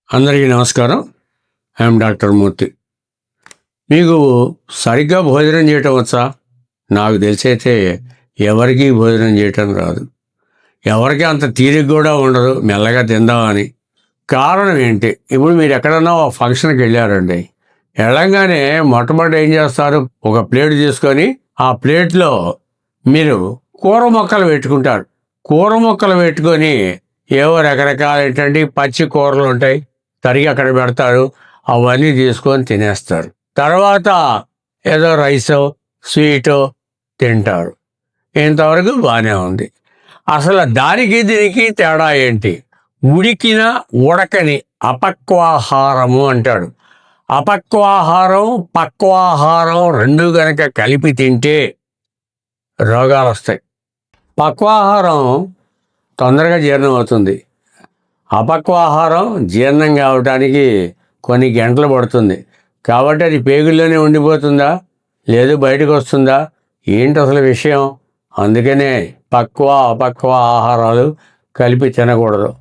అందరికీ నమస్కారం. I'm doctor మూర్తి. మీకు సరిగ్గా భోజనం చేయటం వచ్చా? నాకు తెలిసైతే ఎవరికీ భోజనం చేయటం రాదు. ఎవరికి అంత తీరిక కూడా ఉండదు మెల్లగా తిందామని. కారణం ఏంటి? ఇప్పుడు మీరు ఎక్కడన్నా ఒక ఫంక్షన్కి వెళ్ళారండి. వెళ్ళంగానే మొట్టమొదటి ఏం చేస్తారు? ఒక ప్లేట్ తీసుకొని ఆ ప్లేట్లో మీరు కూర మొక్కలు పెట్టుకుంటారు. కూర మొక్కలు పెట్టుకొని ఏవో రకరకాల ఏంటంటే పచ్చి కూరలు ఉంటాయి, తరిగి అక్కడ పెడతారు. అవన్నీ తీసుకొని తినేస్తారు. తర్వాత ఏదో రైసో స్వీటో తింటారు. ఇంతవరకు బాగానే ఉంది. అసలు దానికి దీనికి తేడా ఏంటి? ఉడికిన ఉడకని అపక్వాహారము అంటాడు. అపక్వాహారం పక్వాహారం రెండు గనక కలిపి తింటే రోగాలు వస్తాయి. పక్వాహారం తొందరగా జీర్ణం అవుతుంది. అపక్వాహారం జీర్ణం కావటానికి కొన్ని గంటలు పడుతుంది. కాబట్టి అది పేగుల్లోనే ఉండిపోతుందా, లేదు బయటకు వస్తుందా, ఏంటి అసలు విషయం? అందుకనే అపక్వ ఆహారాలు కలిపి తినకూడదు.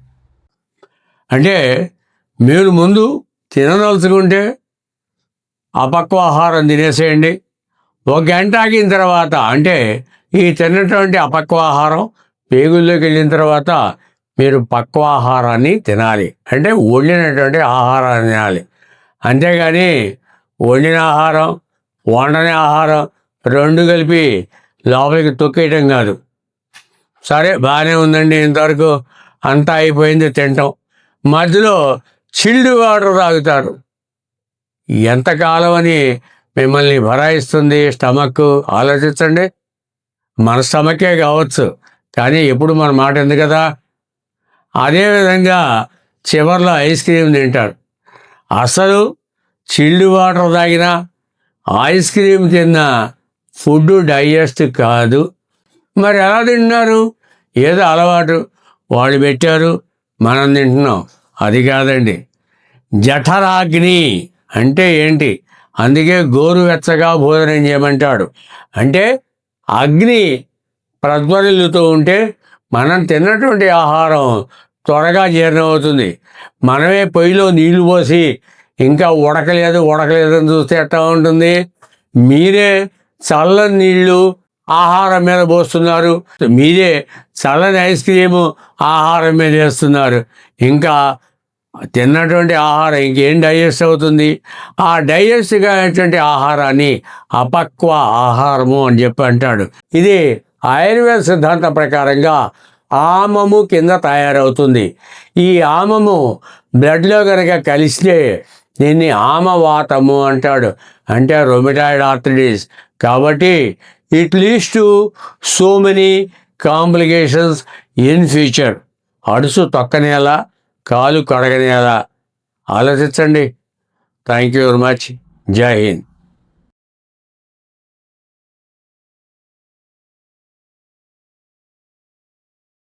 అంటే మీరు ముందు తినదలుచుకుంటే అపక్వ ఆహారం తినేసేయండి. ఒక గంట ఆగిన తర్వాత, అంటే ఈ తిన్నటువంటి అపక్వ ఆహారం పేగుల్లోకి వెళ్ళిన తర్వాత మీరు పక్వాహారాన్ని తినాలి. అంటే వండినటువంటి ఆహారాన్ని తినాలి. అంతేగాని వండిన ఆహారం వండని ఆహారం రెండు కలిపి లోపలికి తొక్కేయటం కాదు. సరే బాగానే ఉందండి, ఇంతవరకు అంతా అయిపోయింది తింటాం, మధ్యలో చిల్డ్ వాటర్ తాగుతారు. ఎంతకాలం అని మిమ్మల్ని భరాయిస్తుంది స్టమక్? ఆలోచించండి. మన స్టమకే కావచ్చు, కానీ ఎప్పుడు మన మాట ఎందుకు కదా. అదేవిధంగా చివర్లో ఐస్ క్రీమ్ తింటారు. అసలు చిల్డ్ వాటర్ తాగినా ఐస్ క్రీమ్ తిన్నా ఫుడ్ డైజెస్ట్ కాదు. మరి ఎలా తింటున్నారు? ఏదో అలవాటు, వాళ్ళు పెట్టారు మనం తింటున్నాం. అది కాదండి. జఠరాగ్ని అంటే ఏంటి? అందుకే గోరువెచ్చగా భోజనం చేయమంటాడు. అంటే అగ్ని ప్రజ్వరిల్లుతూ ఉంటే మనం తిన్నటువంటి ఆహారం త్వరగా జీర్ణం అవుతుంది. మనమే పొయ్యిలో నీళ్లు పోసి ఇంకా ఉడకలేదు అని చూస్తే ఎట్లా ఉంటుంది? మీరే చల్లని నీళ్లు ఆహారం మీద పోస్తున్నారు, మీరే చల్లని ఐస్ క్రీము ఆహారం మీద వేస్తున్నారు. ఇంకా తిన్నటువంటి ఆహారం ఇంకేం డైజెస్ట్ అవుతుంది? ఆ డైజెస్ట్ కానటువంటి ఆహారాన్ని అపక్వ ఆహారము అని చెప్పి అంటాడు. ఇది ఆయుర్వేద సిద్ధాంతం ప్రకారంగా ఆమము కింద తయారవుతుంది. ఈ ఆమము బ్లడ్లో కనుక కలిస్తే దీన్ని ఆమవాతము అంటాడు, అంటే రొమటాయిడ్ ఆర్థరైటిస్. కాబట్టి it leads to so many complications in future. అడుసు తొక్కనేలా, కాలు కడగనేలా. ఆలోచించండి. Thank you very much. జై హింద్.